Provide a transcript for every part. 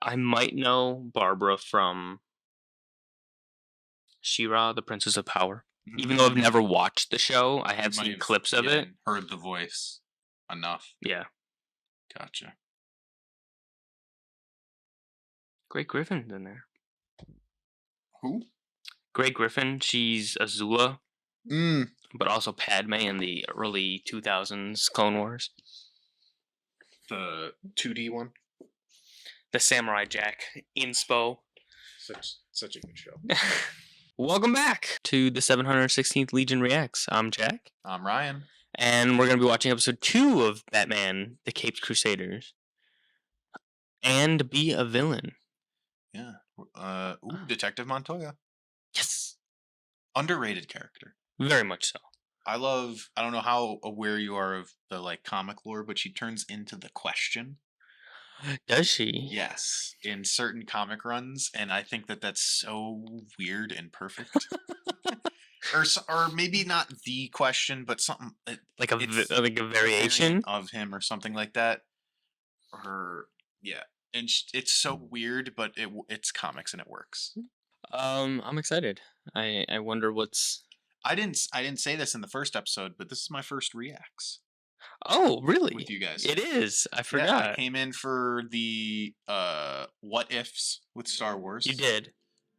I might know Barbara from She-Ra, the Princess of Power. Even though I've never watched the show, I have seen clips of it. Heard the voice enough. Yeah. Gotcha. Great Griffin's in there. Who? Great Griffin. She's Azula. But also Padme in the early 2000s Clone Wars. The 2D one? The Samurai Jack inspo. Such a good show. Welcome back to the 716th Legion Reacts. I'm Jack. I'm Ryan. And we're going to be watching episode 2 of Batman, The Caped Crusaders. And be a villain. Yeah. Detective Montoya. Yes. Underrated character. Very much so. I don't know how aware you are of the comic lore, but she turns into the Question. Does she? Yes, in certain comic runs, and I think that's so weird and perfect. or maybe not the Question, but something like a variation of him or something like that. And it's so weird, but it's comics and it works. I'm excited. I wonder what's. I didn't say this in the first episode, but this is my first reacts. Oh, really? With you guys. It is. I forgot. Yeah, I came in for the what ifs with Star Wars. You did.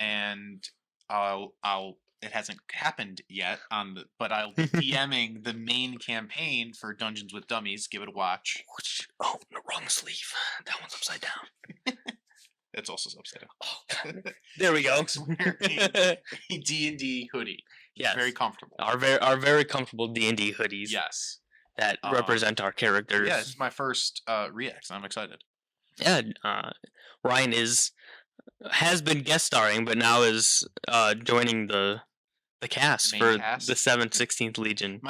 And it hasn't happened yet but I'll be DMing the main campaign for Dungeons with Dummies. Give it a watch. Oh, no, wrong sleeve. That one's upside down. It's also upside down. Oh, God. There we go. A D&D hoodie. Yes. Very comfortable. Our very comfortable D&D hoodies. Yes. That represent our characters. Yeah, it's my first reacts. I'm excited. Yeah, Ryan has been guest starring, but now is joining the cast the cast? The 716th Legion. Am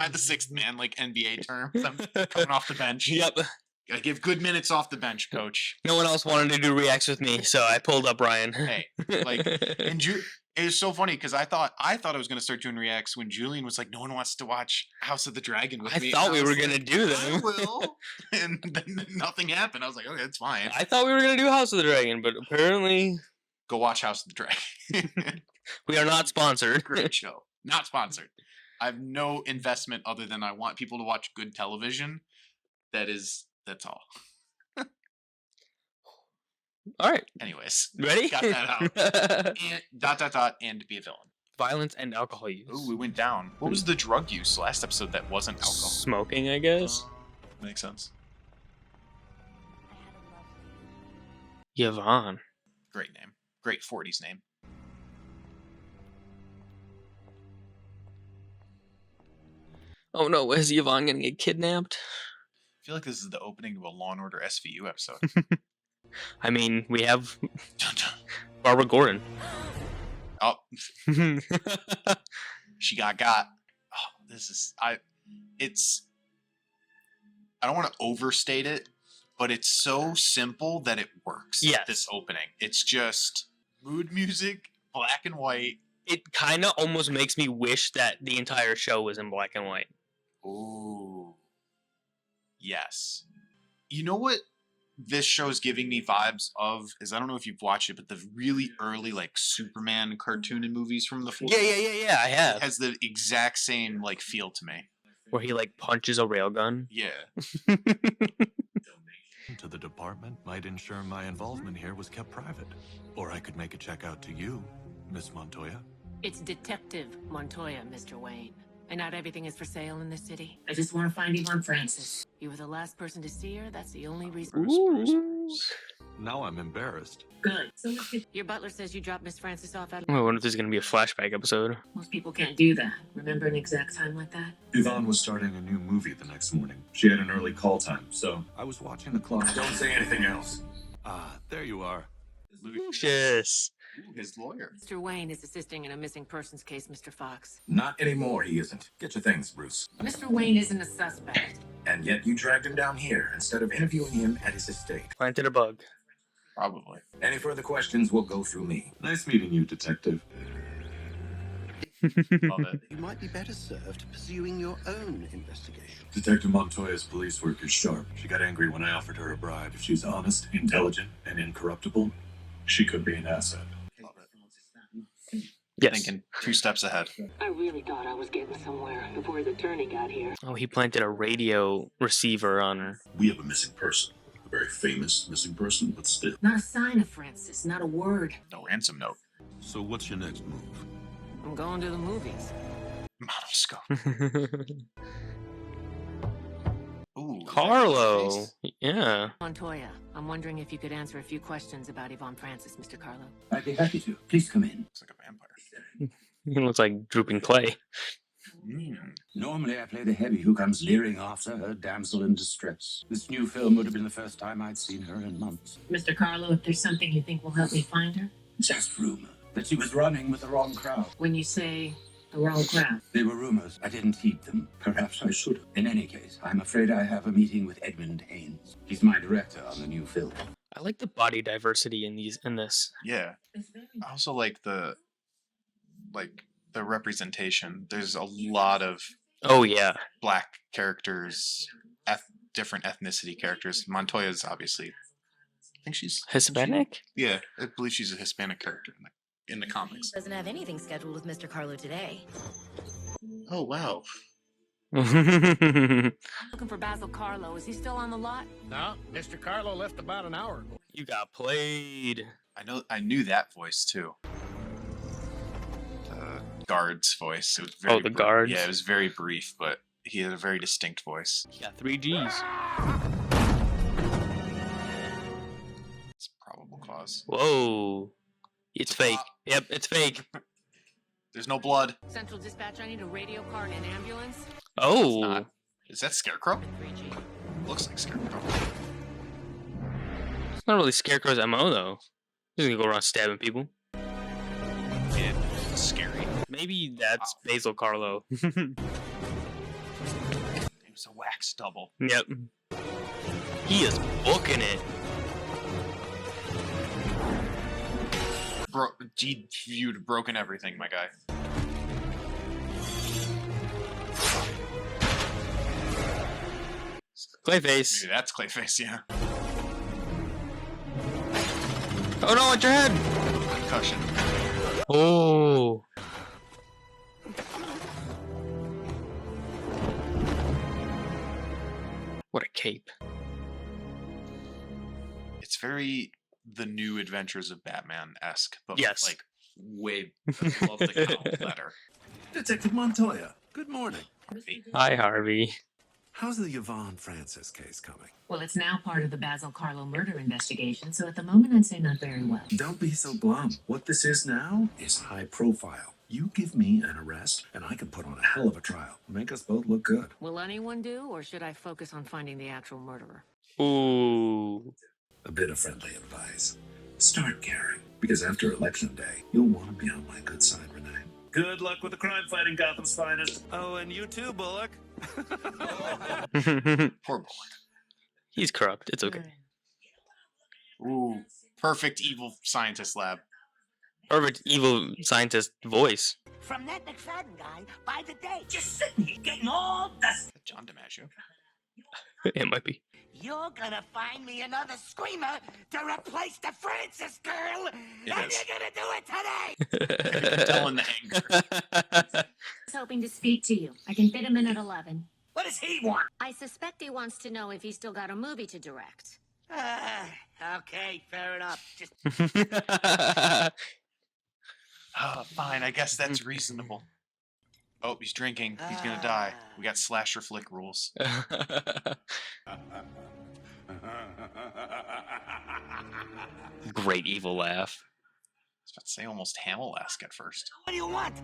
I the sixth man, like NBA terms? I'm coming off the bench. Yep. Gotta give good minutes off the bench, coach. No one else wanted to do reacts with me, so I pulled up Ryan. Hey, it was so funny because I thought I was gonna start doing reacts when Julian was like, "No one wants to watch House of the Dragon with me." I thought we were gonna do them. I will, and then nothing happened. I was like, "Okay, it's fine." I thought we were gonna do House of the Dragon, but apparently, go watch House of the Dragon. We are not sponsored. Great show, not sponsored. I have no investment other than I want people to watch good television. That's all. All right. Anyways. Ready? Got that out. And and be a villain. Violence and alcohol use. Ooh, we went down. What was the drug use last episode that wasn't alcohol? Smoking, I guess. Makes sense. Yvonne. Great name. Great 40s name. Oh no, is Yvonne gonna get kidnapped? I feel like this is the opening of a Law & Order SVU episode. I mean, we have Barbara Gordon. Oh. She got. Oh, I don't want to overstate it, but it's so simple that it works. Yes. This opening. It's just mood music, black and white. It kind of almost makes me wish that the entire show was in black and white. Ooh. Yes. You know what this show's giving me vibes of is, I don't know if you've watched it, but the really early Superman cartoon and movies from the 40s. Yeah, I have. It has the exact same feel to me. Where he punches a railgun. Yeah. To the department might ensure my involvement here was kept private. Or I could make a check out to you, Miss Montoya. It's Detective Montoya, Mr. Wayne. And not everything is for sale in this city. I just want to find Yvonne Francis. You were the last person to see her. That's the only reason. Bruce. Now I'm embarrassed. Good. So your butler says you dropped Miss Francis off at... I wonder if there's going to be a flashback episode. Most people can't do that. Remember an exact time like that? Yvonne was starting a new movie the next morning. She had an early call time, so I was watching the clock. Don't say anything else. There you are. Lucius. Ooh, his lawyer. Mr. Wayne is assisting in a missing persons case, Mr. Fox. Not anymore, he isn't. Get your things, Bruce. Mr. Wayne isn't a suspect. And yet you dragged him down here instead of interviewing him at his estate. Planted a bug. Probably. Any further questions will go through me. Nice meeting you, Detective. Love it. You might be better served pursuing your own investigation. Detective Montoya's police work is sharp. She got angry when I offered her a bribe. If she's honest, intelligent, and incorruptible, she could be an asset. Love it. Yes. Thinking 2 steps ahead. I really thought I was getting somewhere before his attorney got here. Oh, he planted a radio receiver on her. We have a missing person. A very famous missing person, but still. Not a sign of Francis, not a word. No ransom note. So what's your next move? I'm going to the movies. Monoscope. Ooh. Carlo. Yeah. Montoya, I'm wondering if you could answer a few questions about Yvonne Francis, Mr. Carlo. I'd be happy to. Please come in. Looks like a vampire. He looks like drooping clay. Normally I play the heavy who comes leering after her damsel in distress. This new film would have been the first time I'd seen her in months. Mr. Carlo, if there's something you think will help me find her? Just rumor that she was running with the wrong crowd. When you say the wrong crowd. They were rumors. I didn't heed them. Perhaps I should have. In any case, I'm afraid I have a meeting with Edmund Haynes. He's my director on the new film. I like the body diversity in this. Yeah. I also like the representation. There's a lot of Oh yeah. black characters, different ethnicity characters. Montoya's obviously, I think she's Hispanic? Yeah, I believe she's a Hispanic character in the comics. Doesn't have anything scheduled with Mr. Carlo today. Oh wow. Looking for Basil Carlo. Is he still on the lot? No, Mr. Carlo left about an hour ago. You got played. I knew that voice too. The guard's voice. It was very the guards? Yeah, it was very brief, but he had a very distinct voice. You got 3 Gs. It's probable cause. Whoa. It's fake. Stop. Yep, it's fake. There's no blood. Central Dispatch, I need a radio car and an ambulance. Oh. Not. Is that Scarecrow? 3G. Looks like Scarecrow. It's not really Scarecrow's MO though. He's gonna go around stabbing people. It's scary. Maybe that's Basil Carlo. He was a wax double. Yep. He is booking it. You'd broken everything, my guy. Clayface. Maybe that's Clayface, yeah. Oh no, at your head! Concussion. Oh. What a cape. It's very The New Adventures of Batman-esque, but Yes. like way above the count better. Detective Montoya, good morning. Hi, Harvey. How's the Yvonne Francis case coming? Well, it's now part of the Basil Carlo murder investigation, so at the moment I'd say not very well. Don't be so glum. What this is now is high profile. You give me an arrest, and I can put on a hell of a trial. Make us both look good. Will anyone do, or should I focus on finding the actual murderer? Ooh. A bit of friendly advice. Start caring, because after Election Day, you'll want to be on my good side, Renee. Good luck with the crime fighting Gotham's finest. Oh, and you too, Bullock. Poor Bullock. He's corrupt. It's okay. Ooh, perfect evil scientist lab. Perfect evil scientist voice. From that McFadden guy by the day, just sitting here getting all dusty. John DiMaggio. It might be. You're gonna find me another screamer to replace the Francis girl, and It is. you're gonna do it today. Telling the anger. I was hoping to speak to you. I can fit him in at 11. What does he want? I suspect he wants to know if he's still got a movie to direct. Okay, fair enough. Just Fine, I guess that's reasonable. Oh, he's drinking. He's gonna die. We got slasher flick rules. Great evil laugh. I was about to say almost Hamill-esque at first. what do you want?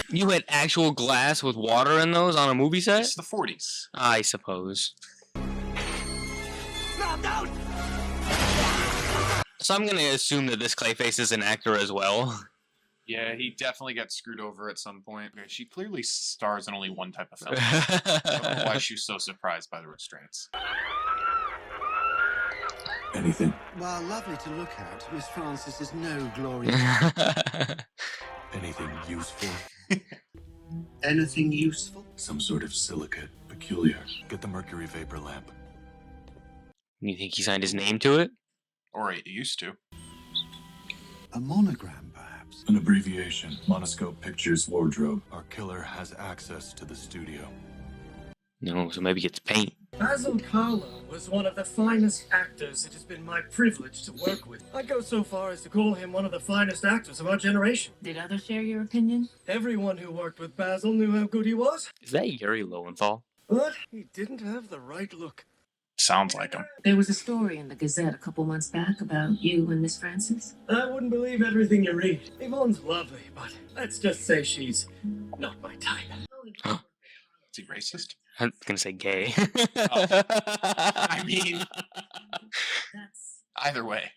You had actual glass with water in those on a movie set? It's the 40s. I suppose. No, don't! So I'm gonna assume that this Clayface is an actor as well. Yeah, he definitely got screwed over at some point. Okay, she clearly stars in only one type of film. I don't know why she was so surprised by the restraints. Anything? While lovely to look at, Miss Francis is no glorious. Anything useful? Anything useful? Some sort of silicate. Peculiar. Get the mercury vapor lamp. You think he signed his name to it? Or it used to. A monogram, perhaps? An abbreviation. Monoscope Pictures Wardrobe. Our killer has access to the studio. No, so maybe it's paint. Basil Carlo was one of the finest actors it has been my privilege to work with. I'd go so far as to call him one of the finest actors of our generation. Did others share your opinion? Everyone who worked with Basil knew how good he was, Is that Yuri Lowenthal? but he didn't have the right look. Sounds like him. There was a story in the Gazette a couple months back about you and Miss Francis. I wouldn't believe everything you read. Yvonne's lovely, but let's just say she's not my type. Is he racist? I'm gonna say gay. I mean, either way.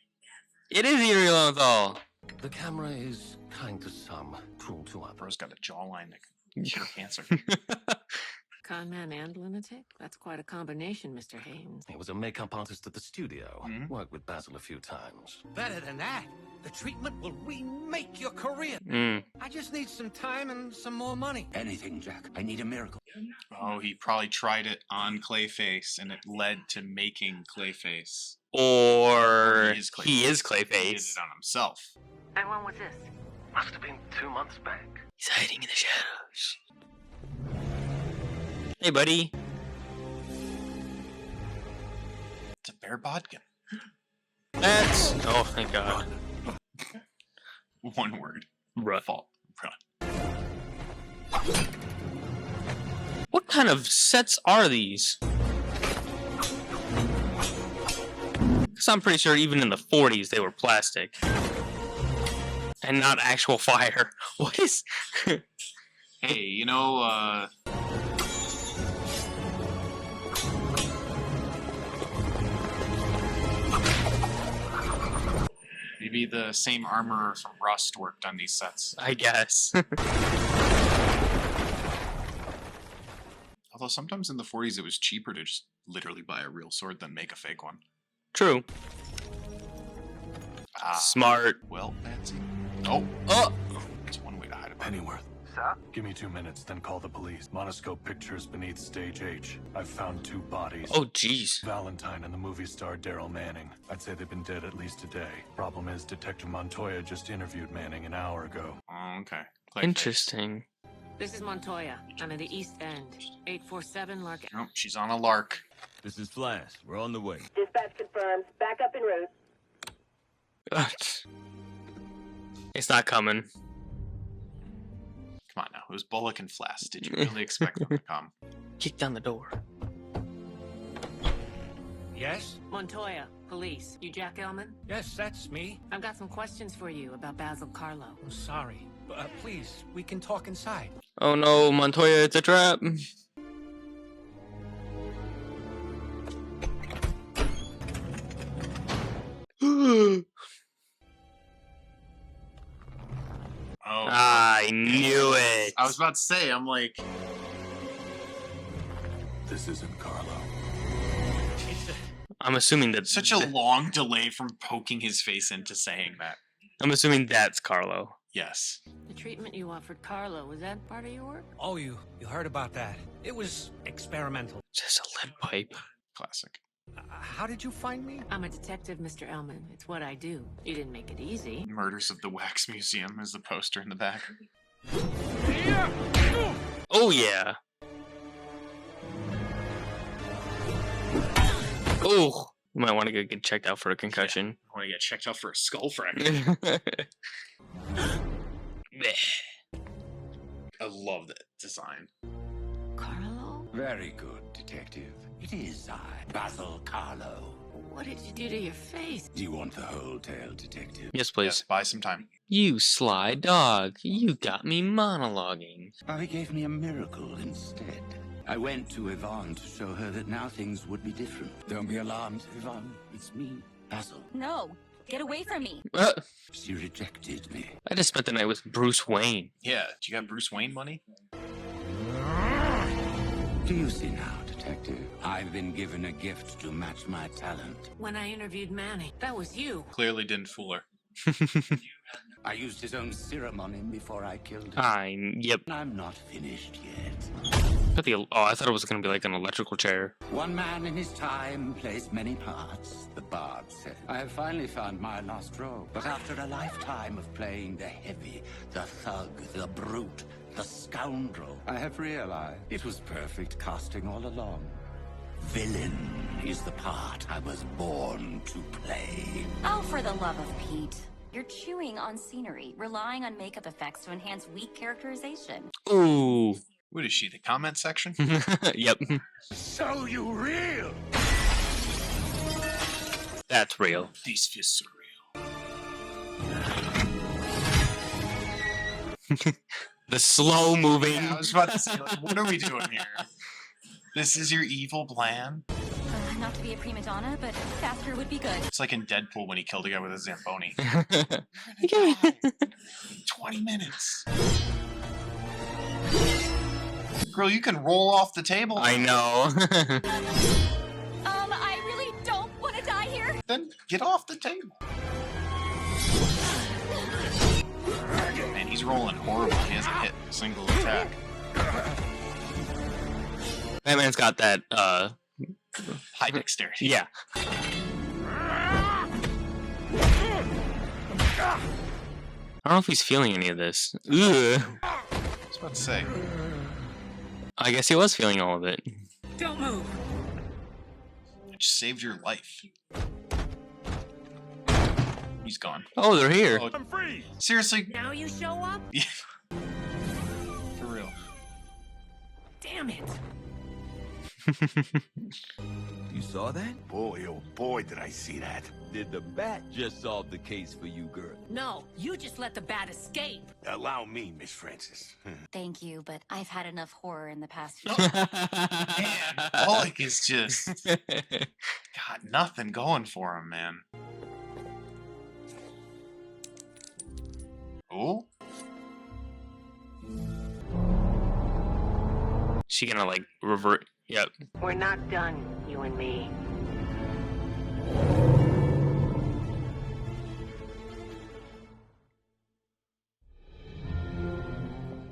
It is Yuri Lowenthal. The camera is kind to some, cruel to others. Bro's got a jawline that can cure cancer. Conman and lunatic? That's quite a combination, Mr. Haynes. He was a makeup artist at the studio. Worked with Basil a few times. Better than that. The treatment will remake your career. I just need some time and some more money. Anything, Jack. I need a miracle. Oh, he probably tried it on Clayface, and it led to making Clayface. Or he is He did Clayface. it on himself. And when was this? Must have been 2 months back. He's hiding in the shadows. Hey, buddy. It's a bear bodkin. That's... Oh, thank God. One word. Run. Fault. Run. What kind of sets are these? Because I'm pretty sure even in the 40s they were plastic. And not actual fire. What is... Hey, you know, maybe the same armorer from Rust worked on these sets. I guess. Although sometimes in the 40s it was cheaper to just literally buy a real sword than make a fake one. True. Smart. Well, fancy. Oh. Oh! That's one way to hide it. Pennyworth. Sir? Give me 2 minutes, then call the police. Monoscope Pictures beneath Stage H. I've found 2 bodies. Oh, jeez. Valentine and the movie star Daryl Manning. I'd say they've been dead at least a day. Problem is, Detective Montoya just interviewed Manning an hour ago. Oh, okay. Interesting. This is Montoya. I'm in the East End. 847 Lark. Nope, she's on a lark. This is Flash. We're on the way. Dispatch confirmed. Back up en route. It's not coming. Come on now, it was Bullock and Flass. Did you really expect them to come? Kick down the door. Yes? Montoya, police. You Jack Ellman? Yes, that's me. I've got some questions for you about Basil Carlo. I'm sorry. Please, we can talk inside. Oh no, Montoya, it's a trap. Oh, I knew it. I was about to say, I'm like... This isn't Carlo. I'm assuming that... Such a long delay from poking his face into saying that. I'm assuming that's Carlo. Yes. The treatment you offered Carlo, was that part of your work? Oh, you heard about that. It was experimental. Just a lead pipe. Classic. How did you find me? I'm a detective, Mr. Ellman. It's what I do. You didn't make it easy. Murders of the Wax Museum is the poster in the back. Oh, yeah. Oh, you might want to go get checked out for a concussion. Yeah, I want to get checked out for a skull fracture. I love that design. Carlo? Very good, Detective. It is I, Basil Carlo. What did you do to your face? Do you want the whole tale, Detective? Yes, please. Yes, buy some time. You sly dog. You got me monologuing. He gave me a miracle instead. I went to Yvonne to show her that now things would be different. Don't be alarmed, Yvonne. It's me, Basil. No, get away from me. She rejected me. I just spent the night with Bruce Wayne. Yeah, do you got Bruce Wayne money? Do you see now, Detective? detective. I've been given a gift to match my talent. When I interviewed Manny, that was you. Clearly didn't fool her. I used his own serum on him before I killed him. Yep. I'm not finished yet. I thought it was gonna be like an electrical chair. One man in his time plays many parts, the bard said. I have finally found my lost role, but after a lifetime of playing the heavy, the thug, the brute, the scoundrel, I have realized it was perfect casting all along. Villain is the part I was born to play. Oh, for the love of Pete. You're chewing on scenery, relying on makeup effects to enhance weak characterization. Ooh. What is she, the comment section? Yep. So you real? That's real. These fists are real. The slow moving. Yeah, I was about to say, like, what are we doing here? This is your evil plan? Not to be a prima donna, but faster would be good. It's like in Deadpool when he killed a guy with a Zamboni. 20 minutes. Girl, you can roll off the table. I know. I really don't want to die here. Then get off the table. Man, he's rolling horrible. He hasn't hit a single attack. Batman's got that, high dexterity. Yeah. I don't know if he's feeling any of this. Ugh. I was about to say. I guess he was feeling all of it. Don't move. It just saved your life. He's gone. Oh, they're here. Oh, I'm free. Seriously? Now you show up? Yeah. For real. Damn it. You saw that? Boy, oh boy, did I see that. Did the bat just solve the case for you, girl? No, you just let the bat escape. Allow me, Miss Francis. Thank you, but I've had enough horror in the past few Man, Bullock is just got nothing going for him, man. Oh? She gonna like revert? Yep. We're not done, you and me.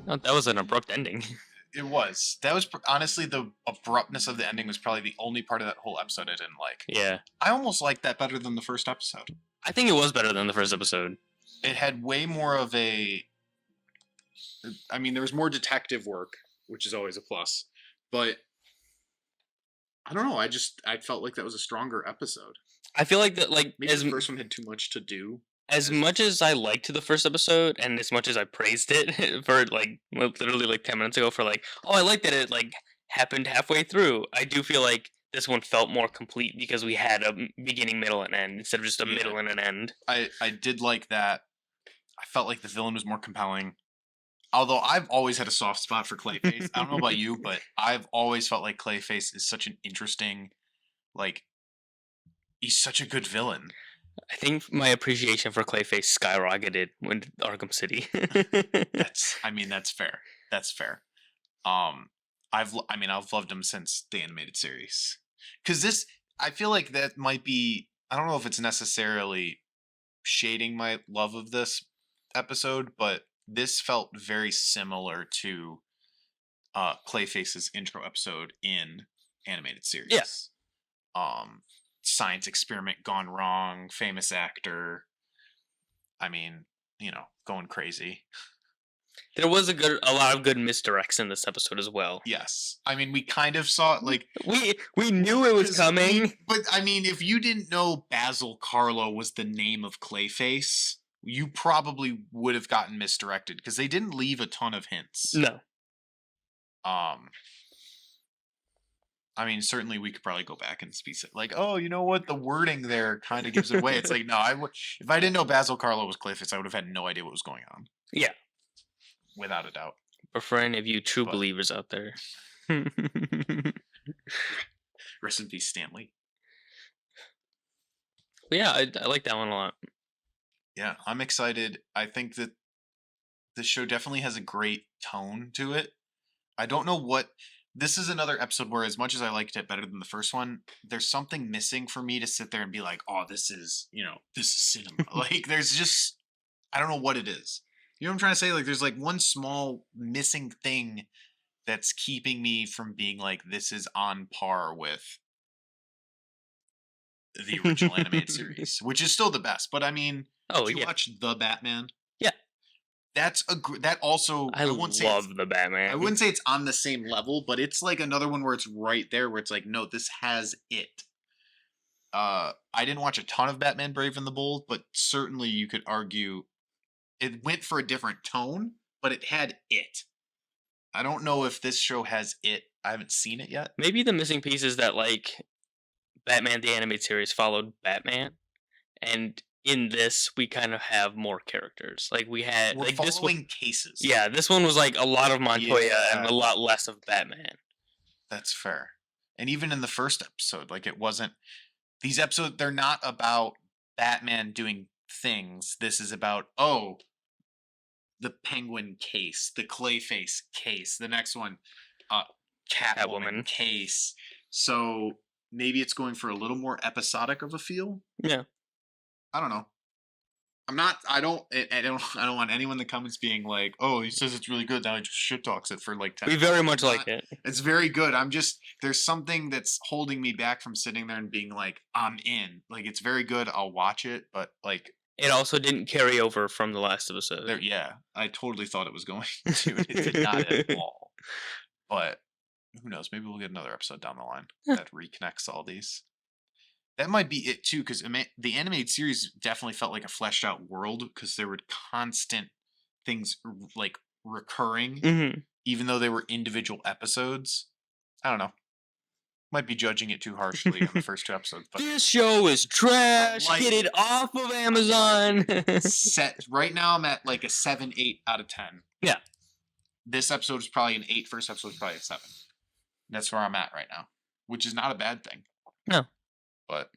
Oh, that was an abrupt ending. It was. That was honestly the abruptness of the ending was probably the only part of that whole episode I didn't like. Yeah. I almost liked that better than the first episode. I think it was better than the first episode. It had way more of a. I mean, there was more detective work, which is always a plus. But I don't know. I felt like that was a stronger episode. I feel like that, like maybe the first one had too much to do. As much as I liked the first episode, and as much as I praised it for like literally like 10 minutes ago for like, oh, I like that it like happened halfway through. I do feel like this one felt more complete because we had a beginning, middle, and end instead of just a middle and an end. I did like that. I felt like the villain was more compelling. Although I've always had a soft spot for Clayface. I don't know about you, but I've always felt like Clayface is such an interesting, like, he's such a good villain. I think my appreciation for Clayface skyrocketed when Arkham City. That's fair. That's fair. I've loved him since the animated series. Because this, I feel like that might be, I don't know if it's necessarily shading my love of this episode, but this felt very similar to Clayface's intro episode in animated series. Yes. Science experiment gone wrong, famous actor. I mean, going crazy. There was a lot of good misdirects in this episode as well. Yes. I mean, we kind of saw it like we knew it was coming. But I mean, if you didn't know Basil Carlo was the name of Clayface, you probably would have gotten misdirected because they didn't leave a ton of hints. No. I mean, certainly we could probably go back and speak it like, oh, you know what? The wording there kind of gives it away. It's like, no, if I didn't know Basil Carlo was Clayface, I would have had no idea what was going on. Yeah. Without a doubt. But for any of you true believers out there. Rest in peace, Stanley. But yeah, I like that one a lot. Yeah, I'm excited. I think that the show definitely has a great tone to it. I don't know what this is another episode where, as much as I liked it better than the first one, there's something missing for me to sit there and be like, oh, this is cinema. Like, there's just, I don't know what it is. You know what I'm trying to say? Like, there's like one small missing thing that's keeping me from being like, this is on par with the original animated series, which is still the best. But I mean, did you watch The Batman? Yeah. That's that also. I love The Batman. I wouldn't say it's on the same level, but it's like another one where it's right there, where it's like, no, this has it. I didn't watch a ton of Batman Brave and the Bold, but certainly you could argue it went for a different tone, but it had it. I don't know if this show has it. I haven't seen it yet. Maybe the missing piece is that, like, Batman the Animated Series followed Batman, and in this we kind of have more characters. Like, we had We're like following cases. Yeah, this one was like a lot of Montoya and a lot less of Batman. That's fair. And even in the first episode, like, it wasn't. These episodes, they're not about Batman doing things. This is about, the Penguin case, the Clayface case. The next one, Catwoman case. So maybe it's going for a little more episodic of a feel. Yeah. I don't know. I don't want anyone in the comments being like, oh, he says it's really good, now he just shit talks it for like 10 We minutes. very much like it. It's very good. There's something that's holding me back from sitting there and being like, I'm in. Like, it's very good, I'll watch it, but like, it also didn't carry over from the last episode. I totally thought it was going to. It did not at all. But who knows? Maybe we'll get another episode down the line that reconnects all these. That might be it too, because the animated series definitely felt like a fleshed out world, because there were constant things like recurring, even though they were individual episodes. I don't know. Might be judging it too harshly on the first 2 episodes. But this show is trash. Get it off of Amazon. Right now, I'm at like a 7, 8 out of 10. Yeah. This episode is probably an 8. First episode is probably a 7. That's where I'm at right now, which is not a bad thing. No. But,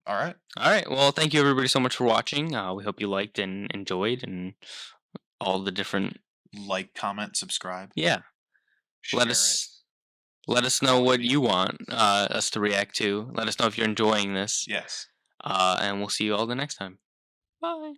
all right. All right. Well, thank you everybody so much for watching. We hope you liked and enjoyed and all the different... Like, comment, subscribe. Yeah. Let us know what you want us to react to. Let us know if you're enjoying this. Yes. And we'll see you all the next time. Bye.